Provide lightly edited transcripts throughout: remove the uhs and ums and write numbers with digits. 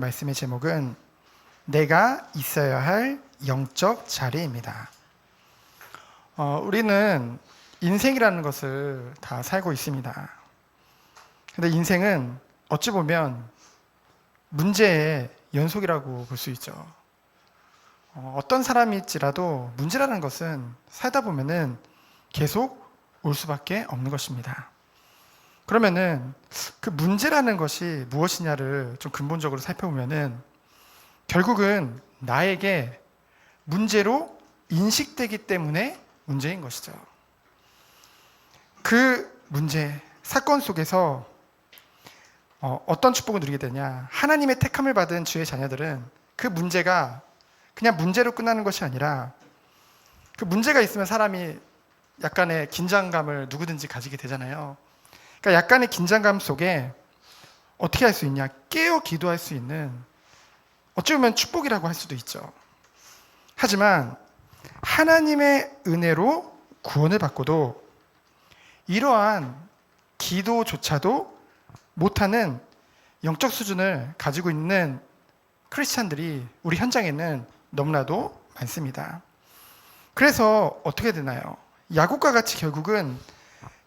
말씀의 제목은 내가 있어야 할 영적 자리입니다. 우리는 인생이라는 것을 다 살고 있습니다. 근데 인생은 어찌 보면 문제의 연속이라고 볼 수 있죠. 어떤 사람일지라도 문제라는 것은 살다 보면은 계속 올 수밖에 없는 것입니다. 그러면은 그 문제라는 것이 무엇이냐를 좀 근본적으로 살펴보면은 결국은 나에게 문제로 인식되기 때문에 문제인 것이죠. 그 문제, 사건 속에서 어떤 축복을 누리게 되냐? 하나님의 택함을 받은 주의 자녀들은 그 문제가 그냥 문제로 끝나는 것이 아니라 그 문제가 있으면 사람이 약간의 긴장감을 누구든지 가지게 되잖아요. 그러니까 약간의 긴장감 속에 어떻게 할 수 있냐? 깨어 기도할 수 있는, 어찌 보면 축복이라고 할 수도 있죠. 하지만 하나님의 은혜로 구원을 받고도 이러한 기도조차도 못하는 영적 수준을 가지고 있는 크리스찬들이 우리 현장에는 너무나도 많습니다. 그래서 어떻게 되나요? 야곱과 같이 결국은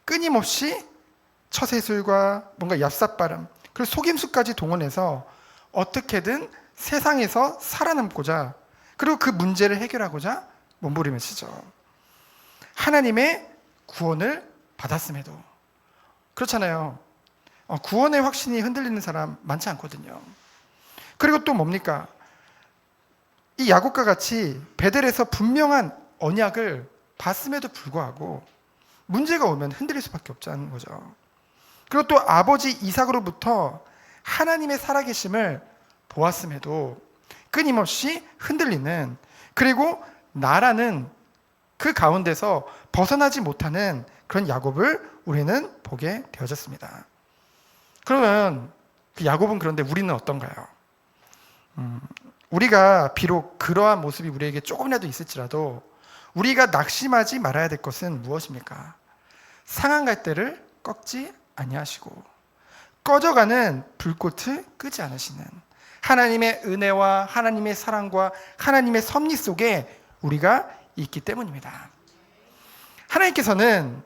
끊임없이 처세술과 뭔가 얍삽바름, 그리고 속임수까지 동원해서 어떻게든 세상에서 살아남고자, 그리고 그 문제를 해결하고자 몸부림을 치죠. 하나님의 구원을 받았음에도. 그렇잖아요. 구원의 확신이 흔들리는 사람 많지 않거든요. 그리고 또 뭡니까? 이 야곱과 같이 베델에서 분명한 언약을 봤음에도 불구하고 문제가 오면 흔들릴 수밖에 없다는 거죠. 그리고 또 아버지 이삭으로부터 하나님의 살아계심을 보았음에도 끊임없이 흔들리는, 그리고 나라는 그 가운데서 벗어나지 못하는 그런 야곱을 우리는 보게 되어졌습니다. 그러면 그 야곱은, 그런데 우리는 어떤가요? 우리가 비록 그러한 모습이 우리에게 조금이라도 있을지라도 우리가 낙심하지 말아야 될 것은 무엇입니까? 상한 갈대를 꺾지 아니하시고 꺼져가는 불꽃을 끄지 않으시는 하나님의 은혜와 하나님의 사랑과 하나님의 섭리 속에 우리가 있기 때문입니다. 하나님께서는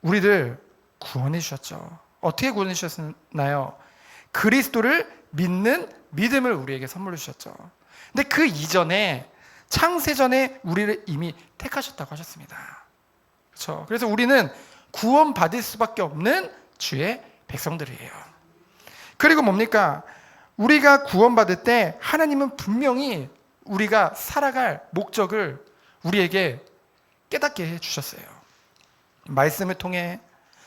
우리를 구원해 주셨죠. 어떻게 구원해 주셨나요? 그리스도를 믿는 믿음을 우리에게 선물로 주셨죠. 근데 그 이전에, 창세전에 우리를 이미 택하셨다고 하셨습니다. 그렇죠? 그래서 우리는 구원받을 수밖에 없는 주의 백성들이에요. 그리고 뭡니까? 우리가 구원받을 때 하나님은 분명히 우리가 살아갈 목적을 우리에게 깨닫게 해주셨어요. 말씀을 통해,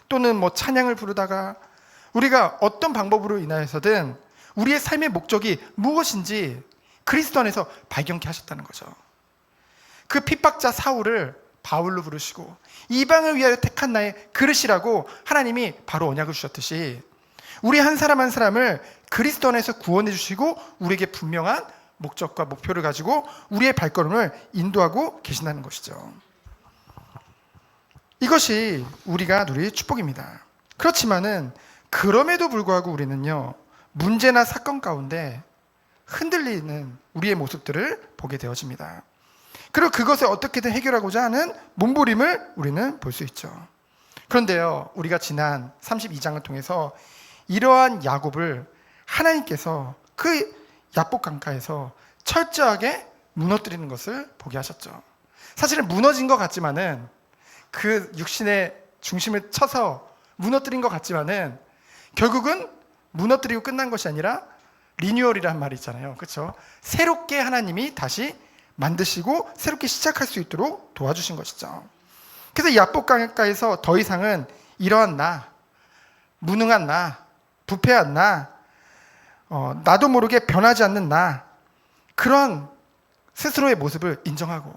또는 찬양을 부르다가, 우리가 어떤 방법으로 인하여서든 우리의 삶의 목적이 무엇인지 그리스도 안에서 발견케 하셨다는 거죠. 그 핍박자 사울을 바울로 부르시고 이방을 위하여 택한 나의 그릇이라고 하나님이 바로 언약을 주셨듯이 우리 한 사람 한 사람을 그리스도 안에서 구원해 주시고 우리에게 분명한 목적과 목표를 가지고 우리의 발걸음을 인도하고 계신다는 것이죠. 이것이 우리가 누릴 축복입니다. 그렇지만은 그럼에도 불구하고 우리는요, 문제나 사건 가운데 흔들리는 우리의 모습들을 보게 되어집니다. 그리고 그것을 어떻게든 해결하고자 하는 몸부림을 우리는 볼 수 있죠. 그런데요, 우리가 지난 32장을 통해서 이러한 야곱을 하나님께서 그 야복 강가에서 철저하게 무너뜨리는 것을 보게 하셨죠. 사실은 무너진 것 같지만은, 그 육신의 중심을 쳐서 무너뜨린 것 같지만은 결국은 무너뜨리고 끝난 것이 아니라 리뉴얼이라는 말이 있잖아요. 그렇죠? 새롭게 하나님이 다시 만드시고 새롭게 시작할 수 있도록 도와주신 것이죠. 그래서 야복 강가에서 더 이상은 이러한 나, 무능한 나, 부패한 나, 나도 모르게 변하지 않는 나, 그런 스스로의 모습을 인정하고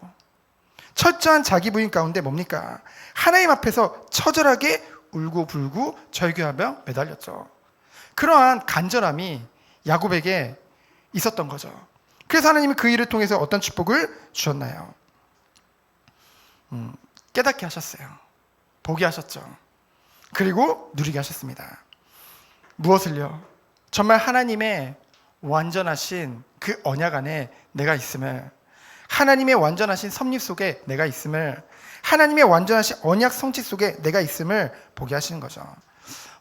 철저한 자기 부인 가운데 뭡니까? 하나님 앞에서 처절하게 울고불고 절규하며 매달렸죠. 그러한 간절함이 야곱에게 있었던 거죠. 그래서 하나님이 그 일을 통해서 어떤 축복을 주셨나요? 깨닫게 하셨어요. 보게 하셨죠. 그리고 누리게 하셨습니다. 무엇을요? 정말 하나님의 완전하신 그 언약 안에 내가 있음을, 하나님의 완전하신 섭리 속에 내가 있음을, 하나님의 완전하신 언약 성취 속에 내가 있음을 보게 하시는 거죠.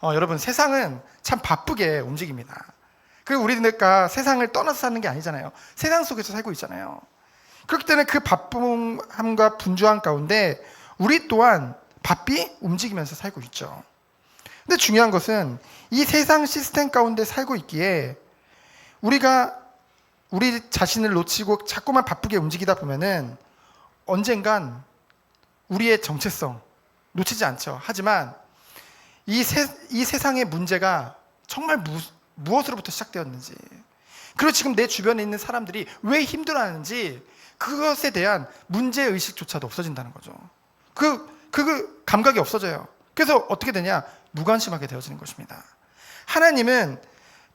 여러분, 세상은 참 바쁘게 움직입니다. 그리고 우리가 세상을 떠나서 사는 게 아니잖아요. 세상 속에서 살고 있잖아요. 그렇기 때문에 그 바쁨과 분주함 가운데 우리 또한 바삐 움직이면서 살고 있죠. 근데 중요한 것은 이 세상 시스템 가운데 살고 있기에 우리가 우리 자신을 놓치고 자꾸만 바쁘게 움직이다 보면은 언젠간 우리의 정체성 놓치지 않죠. 하지만 이 세상의 문제가 정말 무엇으로부터 시작되었는지, 그리고 지금 내 주변에 있는 사람들이 왜 힘들어하는지 그것에 대한 문제의식조차도 없어진다는 거죠. 그 감각이 없어져요. 그래서 어떻게 되냐? 무관심하게 되어지는 것입니다. 하나님은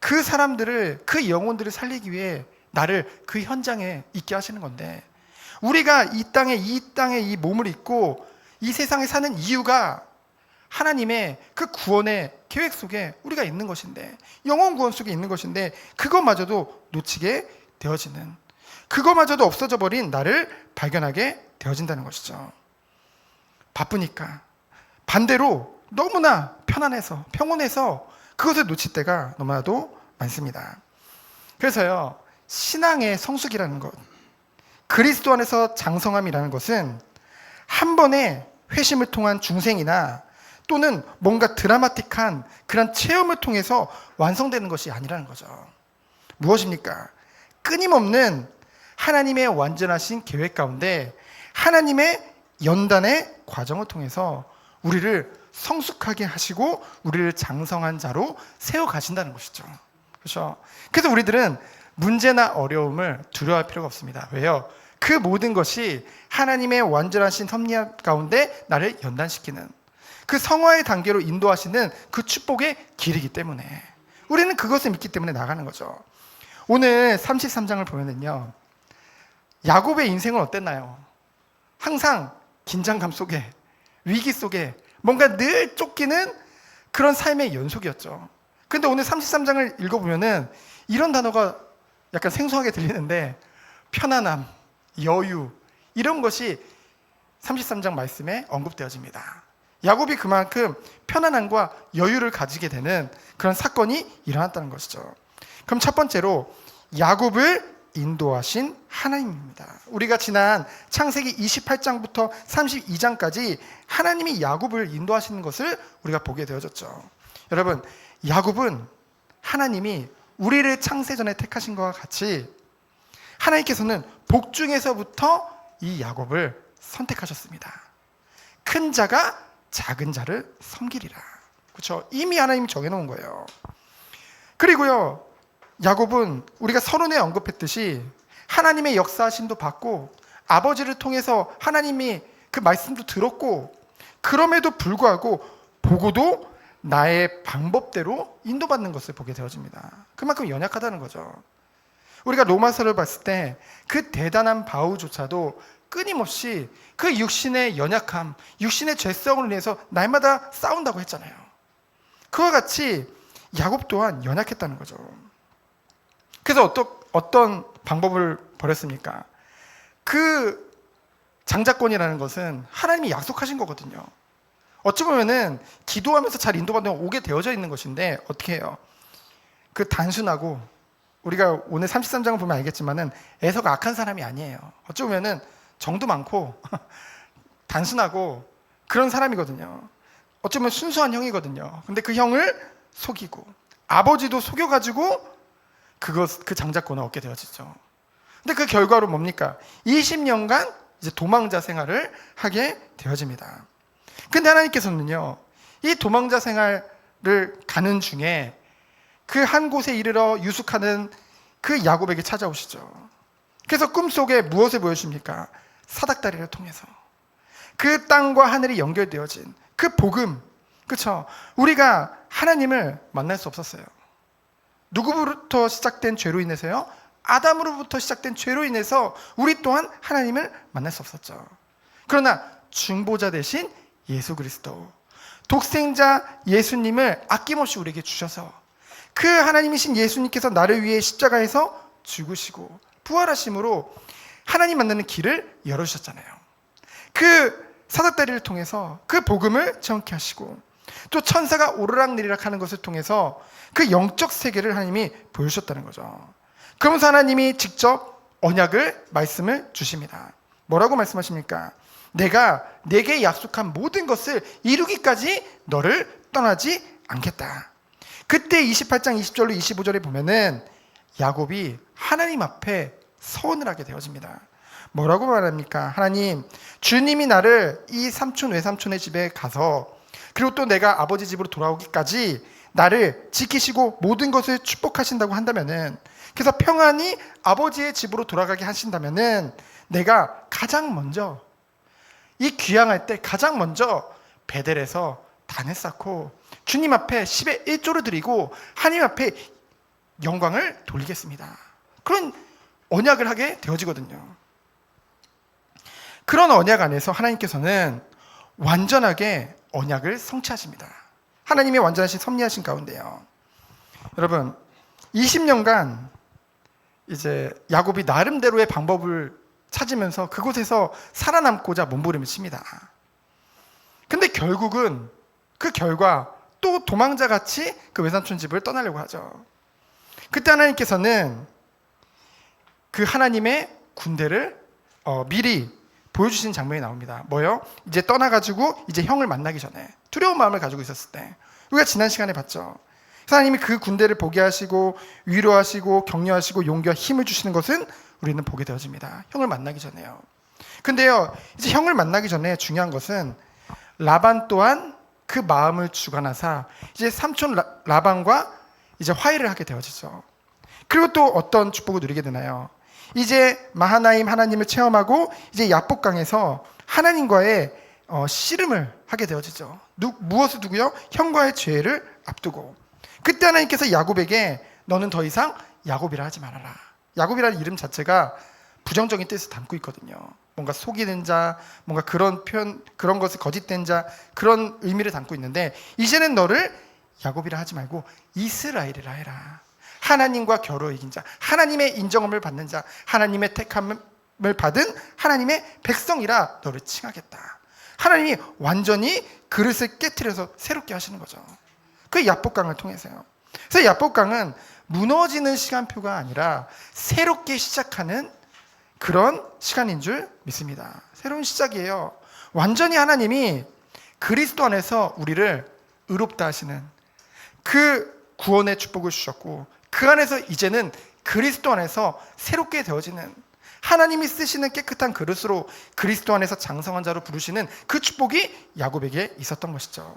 그 사람들을, 그 영혼들을 살리기 위해 나를 그 현장에 있게 하시는 건데, 우리가 이 땅에 이 몸을 입고 이 세상에 사는 이유가 하나님의 그 구원의 계획 속에 우리가 있는 것인데, 영혼 구원 속에 있는 것인데, 그것마저도 놓치게 되어지는, 그것마저도 없어져 버린 나를 발견하게 되어진다는 것이죠. 바쁘니까. 반대로 너무나 편안해서, 평온해서 그것을 놓칠 때가 너무나도 많습니다. 그래서요, 신앙의 성숙이라는 것, 그리스도 안에서 장성함이라는 것은 한 번의 회심을 통한 중생이나 또는 뭔가 드라마틱한 그런 체험을 통해서 완성되는 것이 아니라는 거죠. 무엇입니까? 끊임없는 하나님의 완전하신 계획 가운데 하나님의 연단의 과정을 통해서 우리를 성숙하게 하시고 우리를 장성한 자로 세워 가신다는 것이죠. 그렇죠? 그래서 우리들은 문제나 어려움을 두려워할 필요가 없습니다. 왜요? 그 모든 것이 하나님의 완전하신 섭리 가운데 나를 연단시키는, 그 성화의 단계로 인도하시는 그 축복의 길이기 때문에 우리는 그것을 믿기 때문에 나가는 거죠. 오늘 33장을 보면은요, 야곱의 인생은 어땠나요? 항상 긴장감 속에, 위기 속에 뭔가 늘 쫓기는 그런 삶의 연속이었죠. 근데 오늘 33장을 읽어보면은 이런 단어가 약간 생소하게 들리는데, 편안함, 여유, 이런 것이 33장 말씀에 언급되어집니다. 야곱이 그만큼 편안함과 여유를 가지게 되는 그런 사건이 일어났다는 것이죠. 그럼 첫 번째로 야곱을 인도하신 하나님입니다. 우리가 지난 창세기 28장부터 32장까지 하나님이 야곱을 인도하시는 것을 우리가 보게 되어졌죠. 여러분, 야곱은 하나님이 우리를 창세전에 택하신 것과 같이 하나님께서는 복중에서부터 이 야곱을 선택하셨습니다. 큰 자가 작은 자를 섬기리라. 그렇죠? 이미 하나님이 정해놓은 거예요. 그리고요, 야곱은 우리가 서론에 언급했듯이 하나님의 역사하심도 받고 아버지를 통해서 하나님이 그 말씀도 들었고, 그럼에도 불구하고 보고도 나의 방법대로 인도받는 것을 보게 되어집니다. 그만큼 연약하다는 거죠. 우리가 로마서를 봤을 때 그 대단한 바울조차도 끊임없이 그 육신의 연약함, 육신의 죄성으로 인해서 날마다 싸운다고 했잖아요. 그와 같이 야곱 또한 연약했다는 거죠. 그래서 어떤 방법을 벌였습니까? 그 장자권이라는 것은 하나님이 약속하신 거거든요. 어찌 보면은 기도하면서 잘 인도받으면 오게 되어져 있는 것인데, 어떻게 해요? 그 단순하고, 우리가 오늘 33장을 보면 알겠지만은 에서가 악한 사람이 아니에요. 어찌 보면은 정도 많고 단순하고 그런 사람이거든요. 어찌 보면 순수한 형이거든요. 근데 그 형을 속이고 아버지도 속여가지고 그 장자권을 얻게 되어지죠. 근데 그 결과로 뭡니까? 20년간 이제 도망자 생활을 하게 되어집니다. 근데 하나님께서는요, 이 도망자 생활을 가는 중에 그 한 곳에 이르러 유숙하는 그 야곱에게 찾아오시죠. 그래서 꿈속에 무엇을 보여줍니까? 사닥다리를 통해서 그 땅과 하늘이 연결되어진 그 복음, 그렇죠? 우리가 하나님을 만날 수 없었어요. 누구부터 시작된 죄로 인해서요? 아담으로부터 시작된 죄로 인해서 우리 또한 하나님을 만날 수 없었죠. 그러나 중보자 대신 예수 그리스도, 독생자 예수님을 아낌없이 우리에게 주셔서 그 하나님이신 예수님께서 나를 위해 십자가에서 죽으시고 부활하심으로 하나님 만나는 길을 열어주셨잖아요. 그 사닥다리를 통해서 그 복음을 정케 하시고 또 천사가 오르락내리락 하는 것을 통해서 그 영적 세계를 하나님이 보여주셨다는 거죠. 그러면서 하나님이 직접 언약을 말씀을 주십니다. 뭐라고 말씀하십니까? 내가 내게 약속한 모든 것을 이루기까지 너를 떠나지 않겠다. 그때 28장 20절로 25절에 보면은 야곱이 하나님 앞에 서원을 하게 되어집니다. 뭐라고 말합니까? 하나님, 주님이 나를 이 삼촌 외삼촌의 집에 가서 그리고 또 내가 아버지 집으로 돌아오기까지 나를 지키시고 모든 것을 축복하신다고 한다면은, 그래서 평안히 아버지의 집으로 돌아가게 하신다면은 내가 가장 먼저 이 귀향할 때 가장 먼저 베델에서 단을 쌓고 주님 앞에 10의 1조를 드리고 하나님 앞에 영광을 돌리겠습니다. 그런 언약을 하게 되어지거든요. 그런 언약 안에서 하나님께서는 완전하게 언약을 성취하십니다. 하나님의 완전하신 섭리하신 가운데요. 여러분, 20년간 이제 야곱이 나름대로의 방법을 찾으면서 그곳에서 살아남고자 몸부림을 칩니다. 근데 결국은 그 결과 또 도망자같이 그 외삼촌 집을 떠나려고 하죠. 그때 하나님께서는 그 하나님의 군대를 미리 보여주신 장면이 나옵니다. 뭐요? 이제 떠나가지고 이제 형을 만나기 전에 두려운 마음을 가지고 있었을 때, 우리가 지난 시간에 봤죠. 하나님이 그 군대를 보게 하시고 위로하시고 격려하시고 용기와 힘을 주시는 것은 우리는 보게 되어집니다. 형을 만나기 전에요. 근데요, 이제 형을 만나기 전에 중요한 것은 라반 또한 그 마음을 주관하사 이제 삼촌 라반과 이제 화해를 하게 되어지죠. 그리고 또 어떤 축복을 누리게 되나요? 이제 마하나임 하나님을 체험하고 이제 야복강에서 하나님과의 씨름을 하게 되어지죠. 무엇을 두고요? 형과의 죄를 앞두고. 그때 하나님께서 야곱에게 너는 더 이상 야곱이라 하지 말아라. 야곱이라는 이름 자체가 부정적인 뜻을 담고 있거든요. 뭔가 속이는 자, 뭔가 그런 표현, 그런 것을 거짓된 자, 그런 의미를 담고 있는데, 이제는 너를 야곱이라 하지 말고 이스라엘이라 해라. 하나님과 겨루 이긴 자, 하나님의 인정함을 받는 자, 하나님의 택함을 받은 하나님의 백성이라 너를 칭하겠다. 하나님이 완전히 그릇을 깨트려서 새롭게 하시는 거죠. 그 야복강을 통해서요. 그래서 야복강은 무너지는 시간표가 아니라 새롭게 시작하는 그런 시간인 줄 믿습니다. 새로운 시작이에요. 완전히 하나님이 그리스도 안에서 우리를 의롭다 하시는 그 구원의 축복을 주셨고, 그 안에서 이제는 그리스도 안에서 새롭게 되어지는, 하나님이 쓰시는 깨끗한 그릇으로 그리스도 안에서 장성한 자로 부르시는 그 축복이 야곱에게 있었던 것이죠.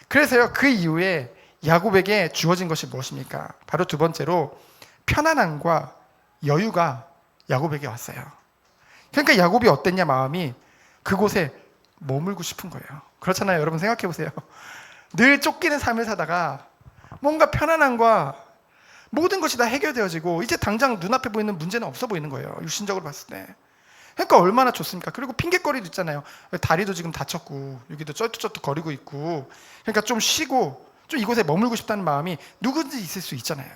그래서요, 그 이후에 야곱에게 주어진 것이 무엇입니까? 바로 두 번째로 편안함과 여유가 야곱에게 왔어요. 그러니까 야곱이 어땠냐? 마음이 그곳에 머물고 싶은 거예요. 그렇잖아요. 여러분 생각해 보세요. 늘 쫓기는 삶을 사다가 뭔가 편안함과 모든 것이 다 해결되어지고 이제 당장 눈앞에 보이는 문제는 없어 보이는 거예요. 육신적으로 봤을 때. 그러니까 얼마나 좋습니까? 그리고 핑계거리도 있잖아요. 다리도 지금 다쳤고 여기도 쩔뚝쩔뚝 거리고 있고, 그러니까 좀 쉬고 좀 이곳에 머물고 싶다는 마음이 누구든지 있을 수 있잖아요.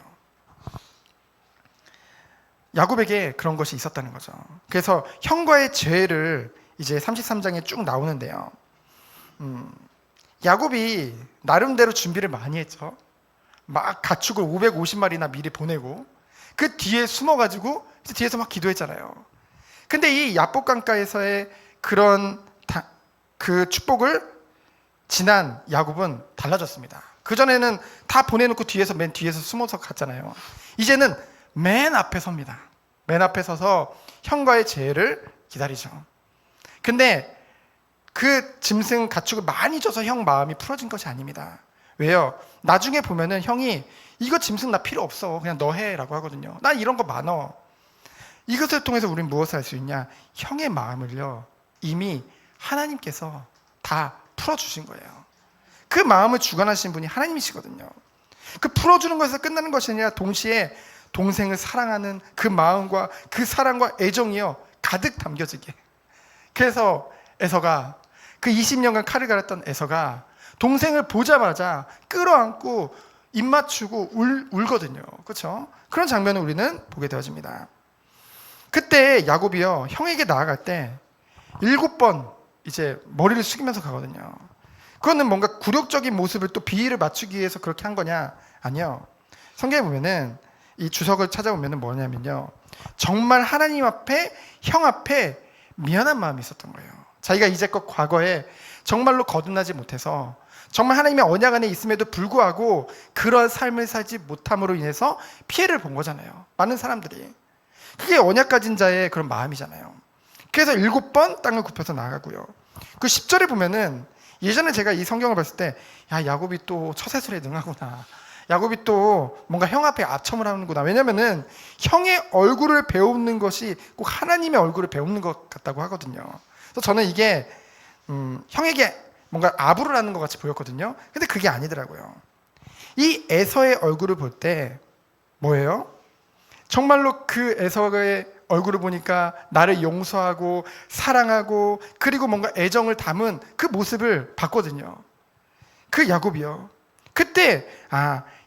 야곱에게 그런 것이 있었다는 거죠. 그래서 형과의 죄를 이제 33장에 쭉 나오는데요. 야곱이 나름대로 준비를 많이 했죠. 막 가축을 550마리나 미리 보내고 그 뒤에 숨어가지고 뒤에서 막 기도했잖아요. 근데 이 야복강가에서의 그런 그 축복을 지난 야곱은 달라졌습니다. 그전에는 다 보내놓고 맨 뒤에서 숨어서 갔잖아요. 이제는 맨 앞에 섭니다. 맨 앞에 서서 형과의 재해를 기다리죠. 근데 그 짐승 가축을 많이 줘서 형 마음이 풀어진 것이 아닙니다. 왜요? 나중에 보면은 형이 이거 짐승 나 필요 없어, 그냥 너 해 라고 하거든요. 난 이런 거 많어. 이것을 통해서 우리는 무엇을 할 수 있냐? 형의 마음을요 이미 하나님께서 다 풀어주신 거예요. 그 마음을 주관하신 분이 하나님이시거든요. 그 풀어주는 것에서 끝나는 것이 아니라 동시에 동생을 사랑하는 그 마음과 그 사랑과 애정이요 가득 담겨지게. 그래서 에서가 그 20년간 칼을 갈았던 에서가 동생을 보자마자 끌어안고 입 맞추고 울거든요. 그렇죠? 그런 장면을 우리는 보게 되어집니다. 그때 야곱이요, 형에게 나아갈 때 7번 이제 머리를 숙이면서 가거든요. 그거는 뭔가 굴욕적인 모습을 또 비위를 맞추기 위해서 그렇게 한 거냐? 아니요. 성경에 보면은 이 주석을 찾아보면은 뭐냐면요, 정말 하나님 앞에, 형 앞에 미안한 마음이 있었던 거예요. 자기가 이제껏 과거에 정말로 거듭나지 못해서 정말 하나님의 언약 안에 있음에도 불구하고 그런 삶을 살지 못함으로 인해서 피해를 본 거잖아요. 많은 사람들이. 그게 언약 가진 자의 그런 마음이잖아요. 그래서 7번 땅을 굽혀서 나아가고요. 그 10절에 보면은, 예전에 제가 이 성경을 봤을 때, 야, 야곱이 또 처세술에 능하구나. 야곱이 또 뭔가 형 앞에 아첨을 하는구나. 왜냐면은 형의 얼굴을 배우는 것이 꼭 하나님의 얼굴을 배우는 것 같다고 하거든요. 그래서 저는 이게 형에게 뭔가 아부를 하는 것 같이 보였거든요. 근데 그게 아니더라고요. 이 에서의 얼굴을 볼 때 뭐예요? 정말로 그 에서의 얼굴을 보니까 나를 용서하고 사랑하고 그리고 뭔가 애정을 담은 그 모습을 봤거든요. 그 야곱이요. 그때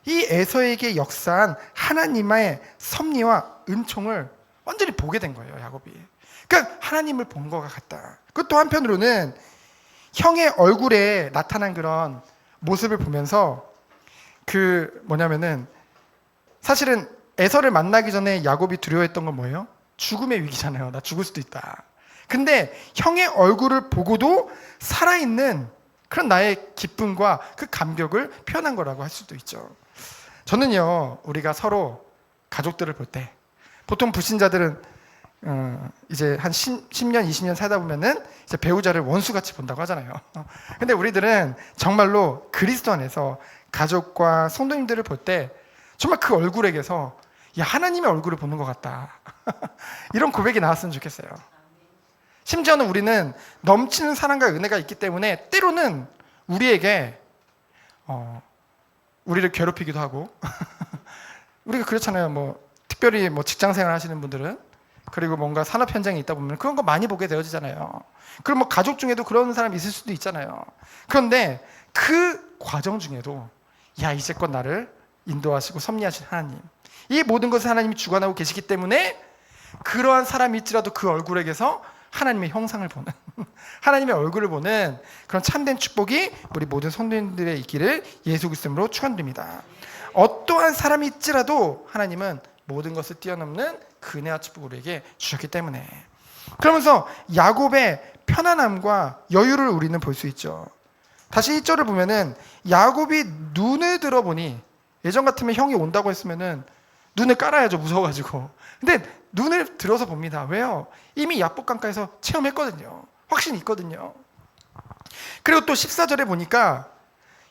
이 에서에게 역사한 하나님의 섭리와 은총을 완전히 보게 된 거예요, 야곱이. 그러니까 하나님을 본 것 같다. 그것도 한편으로는 형의 얼굴에 나타난 그런 모습을 보면서 사실은 에서를 만나기 전에 야곱이 두려워했던 건 뭐예요? 죽음의 위기잖아요. 나 죽을 수도 있다. 근데 형의 얼굴을 보고도 살아있는 그런 나의 기쁨과 그 감격을 표현한 거라고 할 수도 있죠. 저는요, 우리가 서로 가족들을 볼 때, 보통 불신자들은 이제 한 10년, 20년 살다 보면은 이제 배우자를 원수같이 본다고 하잖아요. 근데 우리들은 정말로 그리스도 안에서 가족과 성도님들을 볼 때 정말 그 얼굴에게서 야, 하나님의 얼굴을 보는 것 같다. 이런 고백이 나왔으면 좋겠어요. 심지어는 우리는 넘치는 사랑과 은혜가 있기 때문에 때로는 우리에게 우리를 괴롭히기도 하고 우리가 그렇잖아요. 특별히 직장생활 하시는 분들은, 그리고 뭔가 산업 현장에 있다 보면 그런 거 많이 보게 되어지잖아요. 그럼 가족 중에도 그런 사람이 있을 수도 있잖아요. 그런데 그 과정 중에도 야, 이제껏 나를 인도하시고 섭리하신 하나님, 이 모든 것을 하나님이 주관하고 계시기 때문에 그러한 사람일지라도 그 얼굴에게서 하나님의 형상을 보는 하나님의 얼굴을 보는 그런 참된 축복이 우리 모든 성도님들에 있기를 예수 그리스도로 축원드립니다. 어떠한 사람일지라도 하나님은 모든 것을 뛰어넘는 그 은혜와 축복을 우리에게 주셨기 때문에, 그러면서 야곱의 편안함과 여유를 우리는 볼 수 있죠. 다시 1절을 보면은 야곱이 눈을 들어보니, 예전 같으면 형이 온다고 했으면은 눈을 깔아야죠, 무서워가지고. 근데 눈을 들어서 봅니다. 왜요? 이미 야복강가에서 체험했거든요. 확신이 있거든요. 그리고 또 14절에 보니까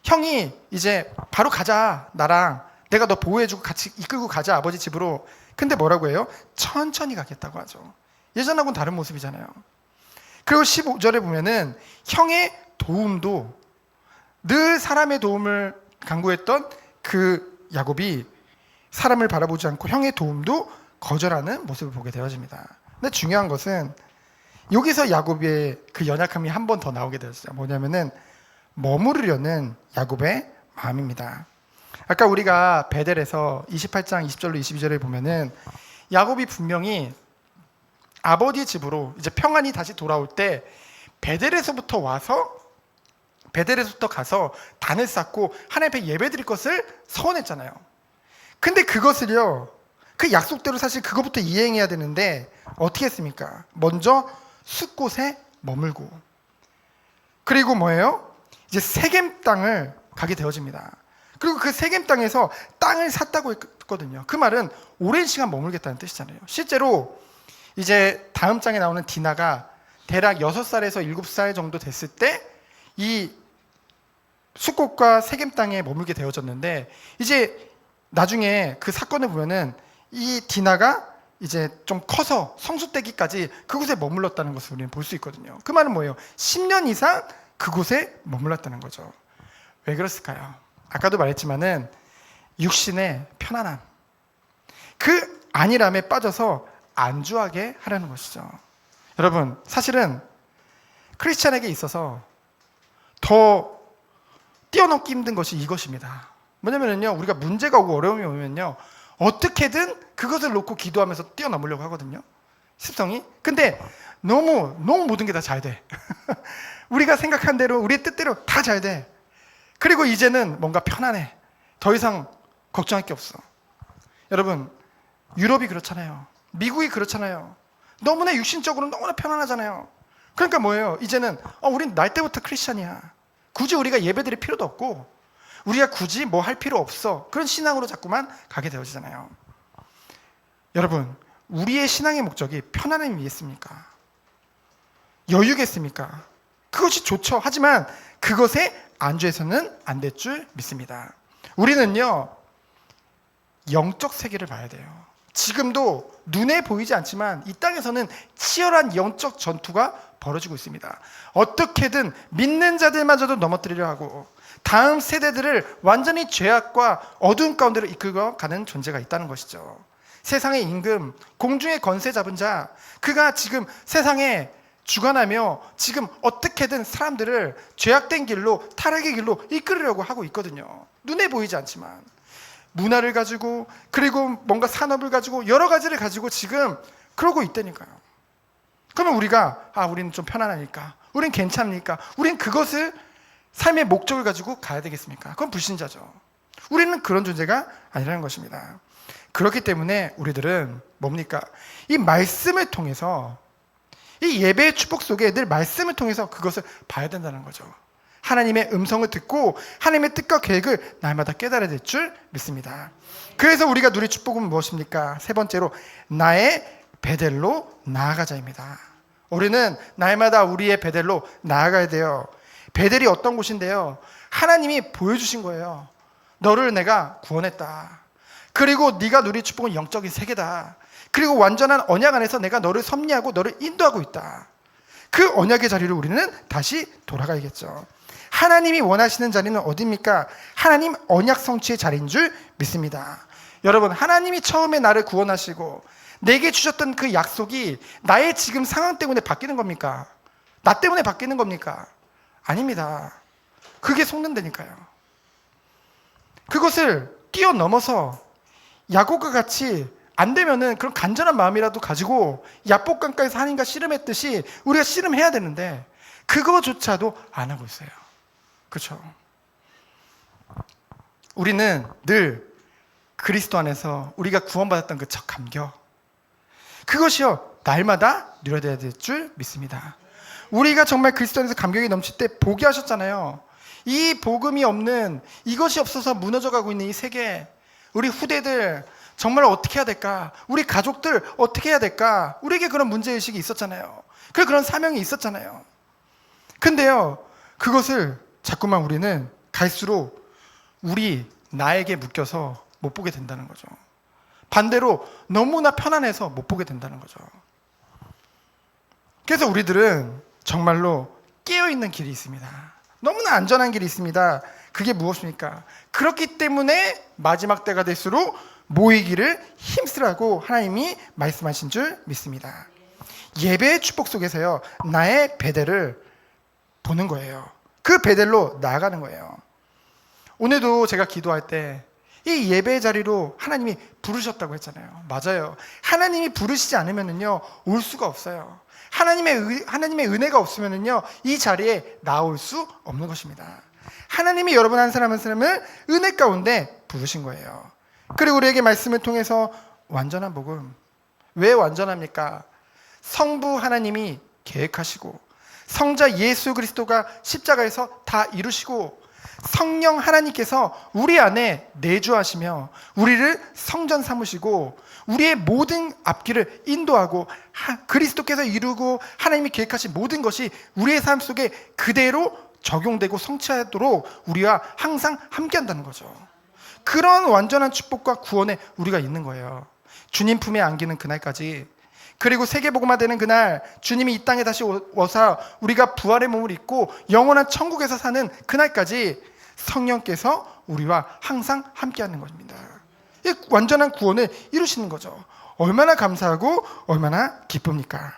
형이 이제 바로 가자, 나랑 내가 너 보호해주고 같이 이끌고 가자, 아버지 집으로. 근데 뭐라고 해요? 천천히 가겠다고 하죠. 예전하고는 다른 모습이잖아요. 그리고 15절에 보면은 형의 도움도, 늘 사람의 도움을 간구했던 그 야곱이 사람을 바라보지 않고 형의 도움도 거절하는 모습을 보게 되어집니다. 근데 중요한 것은 여기서 야곱의 그 연약함이 한 번 더 나오게 되었어요. 뭐냐면은 머무르려는 야곱의 마음입니다. 아까 우리가 베델에서 28장 20절로 22절에 보면은 야곱이 분명히 아버지 집으로 이제 평안히 다시 돌아올 때 베델에서부터 가서 단을 쌓고 하나님 앞에 예배드릴 것을 서원했잖아요. 근데 그것을요, 그 약속대로 사실 그것부터 이행해야 되는데 어떻게 했습니까? 먼저 숫곳에 머물고, 그리고 뭐예요? 이제 세겜 땅을 가게 되어집니다. 그리고 그 세겜 땅에서 땅을 샀다고 했거든요. 그 말은 오랜 시간 머물겠다는 뜻이잖아요. 실제로 이제 다음 장에 나오는 디나가 대략 6살에서 7살 정도 됐을 때 이 숫곳과 세겜 땅에 머물게 되어졌는데, 이제 나중에 그 사건을 보면은 이 디나가 이제 좀 커서 성수되기까지 그곳에 머물렀다는 것을 우리는 볼 수 있거든요. 그 말은 뭐예요? 10년 이상 그곳에 머물렀다는 거죠. 왜 그랬을까요? 아까도 말했지만은 육신의 편안함, 그 안일함에 빠져서 안주하게 하려는 것이죠. 여러분, 사실은 크리스찬에게 있어서 더 뛰어넘기 힘든 것이 이것입니다. 뭐냐면요, 우리가 문제가 오고 어려움이 오면요, 어떻게든 그것을 놓고 기도하면서 뛰어넘으려고 하거든요. 습성이. 근데 너무 모든 게 다 잘 돼. 우리가 생각한 대로, 우리의 뜻대로 다 잘 돼. 그리고 이제는 뭔가 편안해. 더 이상 걱정할 게 없어. 여러분, 유럽이 그렇잖아요. 미국이 그렇잖아요. 너무나 육신적으로 너무나 편안하잖아요. 그러니까 뭐예요? 이제는 우린 날 때부터 크리스찬이야. 굳이 우리가 예배드릴 필요도 없고 우리가 굳이 뭐 할 필요 없어. 그런 신앙으로 자꾸만 가게 되어지잖아요. 여러분, 우리의 신앙의 목적이 편안함이겠습니까? 여유겠습니까? 그것이 좋죠. 하지만 그것에 안주해서는 안 될 줄 믿습니다. 우리는요, 영적 세계를 봐야 돼요. 지금도 눈에 보이지 않지만 이 땅에서는 치열한 영적 전투가 벌어지고 있습니다. 어떻게든 믿는 자들마저도 넘어뜨리려 하고 다음 세대들을 완전히 죄악과 어두운 가운데로 이끌어 가는 존재가 있다는 것이죠. 세상의 임금, 공중의 권세 잡은 자, 그가 지금 세상에 주관하며 지금 어떻게든 사람들을 죄악된 길로, 타락의 길로 이끌으려고 하고 있거든요. 눈에 보이지 않지만 문화를 가지고, 그리고 뭔가 산업을 가지고, 여러 가지를 가지고 지금 그러고 있다니까요. 그러면 우리가 우리는 좀 편안하니까, 우린 괜찮으니까, 우린 그것을 삶의 목적을 가지고 가야 되겠습니까? 그건 불신자죠. 우리는 그런 존재가 아니라는 것입니다. 그렇기 때문에 우리들은 뭡니까? 이 말씀을 통해서, 이 예배의 축복 속에 늘 말씀을 통해서 그것을 봐야 된다는 거죠. 하나님의 음성을 듣고 하나님의 뜻과 계획을 날마다 깨달아야 될 줄 믿습니다. 그래서 우리가 누릴 축복은 무엇입니까? 세 번째로, 나의 베델로 나아가자입니다. 우리는 날마다 우리의 베델로 나아가야 돼요. 베델이 어떤 곳인데요? 하나님이 보여주신 거예요. 너를 내가 구원했다. 그리고 네가 누릴 축복은 영적인 세계다. 그리고 완전한 언약 안에서 내가 너를 섭리하고 너를 인도하고 있다. 그 언약의 자리로 우리는 다시 돌아가야겠죠. 하나님이 원하시는 자리는 어디입니까? 하나님 언약 성취의 자리인 줄 믿습니다. 여러분, 하나님이 처음에 나를 구원하시고 내게 주셨던 그 약속이 나의 지금 상황 때문에 바뀌는 겁니까? 나 때문에 바뀌는 겁니까? 아닙니다. 그게 속는다니까요. 그것을 뛰어넘어서 야곱과 같이 안 되면은 그런 간절한 마음이라도 가지고 야복강가에서 하나님과 씨름했듯이 우리가 씨름해야 되는데 그거조차도 안 하고 있어요. 그렇죠? 우리는 늘 그리스도 안에서 우리가 구원받았던 그 첫 감격, 그것이요 날마다 누려야 될 줄 믿습니다. 우리가 정말 그리스도 안에서 감격이 넘칠 때 복이 하셨잖아요. 이 복음이 없는, 이것이 없어서 무너져가고 있는 이 세계, 우리 후대들 정말 어떻게 해야 될까? 우리 가족들 어떻게 해야 될까? 우리에게 그런 문제의식이 있었잖아요. 그런 사명이 있었잖아요. 근데요, 그것을 자꾸만 우리는 갈수록 나에게 묶여서 못 보게 된다는 거죠. 반대로 너무나 편안해서 못 보게 된다는 거죠. 그래서 우리들은 정말로 깨어있는 길이 있습니다. 너무나 안전한 길이 있습니다. 그게 무엇입니까? 그렇기 때문에 마지막 때가 될수록 모이기를 힘쓰라고 하나님이 말씀하신 줄 믿습니다. 예배의 축복 속에서요, 나의 베델을 보는 거예요. 그 베델로 나아가는 거예요. 오늘도 제가 기도할 때 이 예배의 자리로 하나님이 부르셨다고 했잖아요. 맞아요. 하나님이 부르시지 않으면요 올 수가 없어요. 하나님의 은혜가 없으면요 이 자리에 나올 수 없는 것입니다. 하나님이 여러분 한 사람 한 사람을 은혜 가운데 부르신 거예요. 그리고 우리에게 말씀을 통해서 완전한 복음. 왜 완전합니까? 성부 하나님이 계획하시고 성자 예수 그리스도가 십자가에서 다 이루시고 성령 하나님께서 우리 안에 내주하시며 우리를 성전 삼으시고 우리의 모든 앞길을 인도하고 그리스도께서 이루고 하나님이 계획하신 모든 것이 우리의 삶 속에 그대로 적용되고 성취하도록 우리와 항상 함께한다는 거죠. 그런 완전한 축복과 구원에 우리가 있는 거예요. 주님 품에 안기는 그날까지, 그리고 세계복음화 되는 그날, 주님이 이 땅에 다시 오사 우리가 부활의 몸을 입고 영원한 천국에서 사는 그날까지 성령께서 우리와 항상 함께하는 것입니다. 이 완전한 구원을 이루시는 거죠. 얼마나 감사하고 얼마나 기쁩니까?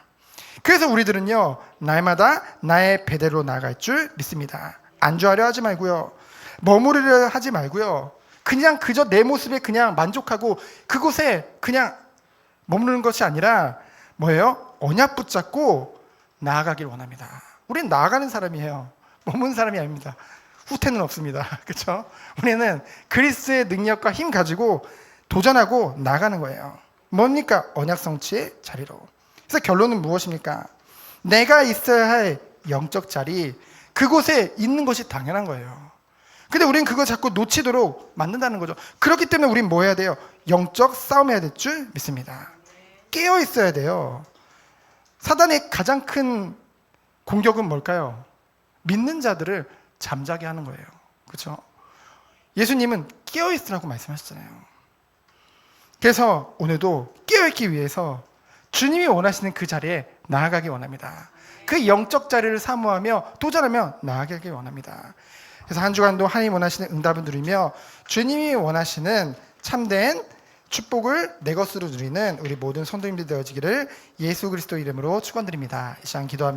그래서 우리들은요 날마다 나의 베델로 나아갈 줄 믿습니다. 안주하려 하지 말고요, 머무르려 하지 말고요, 그냥 그저 내 모습에 그냥 만족하고 그곳에 그냥 머무르는 것이 아니라 뭐예요? 언약 붙잡고 나아가길 원합니다. 우리는 나아가는 사람이에요. 머무는 사람이 아닙니다. 후퇴는 없습니다. 그렇죠? 우리는 그리스도의 능력과 힘 가지고 도전하고 나가는 거예요. 뭡니까? 언약 성취의 자리로. 그래서 결론은 무엇입니까? 내가 있어야 할 영적 자리, 그곳에 있는 것이 당연한 거예요. 근데 우리는 그걸 자꾸 놓치도록 만든다는 거죠. 그렇기 때문에 우리는 뭐 해야 돼요? 영적 싸움해야 될 줄 믿습니다. 깨어 있어야 돼요. 사단의 가장 큰 공격은 뭘까요? 믿는 자들을 잠자게 하는 거예요. 그렇죠? 예수님은 깨어 있으라고 말씀하셨잖아요. 그래서 오늘도 깨어 있기 위해서 주님이 원하시는 그 자리에 나아가기 원합니다. 그 영적 자리를 사모하며 도전하며 나아가기 원합니다. 그래서 한 주간도 하나님 원하시는 응답을 누리며 주님이 원하시는 참된 축복을 내 것으로 누리는 우리 모든 성도님들 되어지기를 예수 그리스도 이름으로 축원드립니다. 이 시간 기도합니다.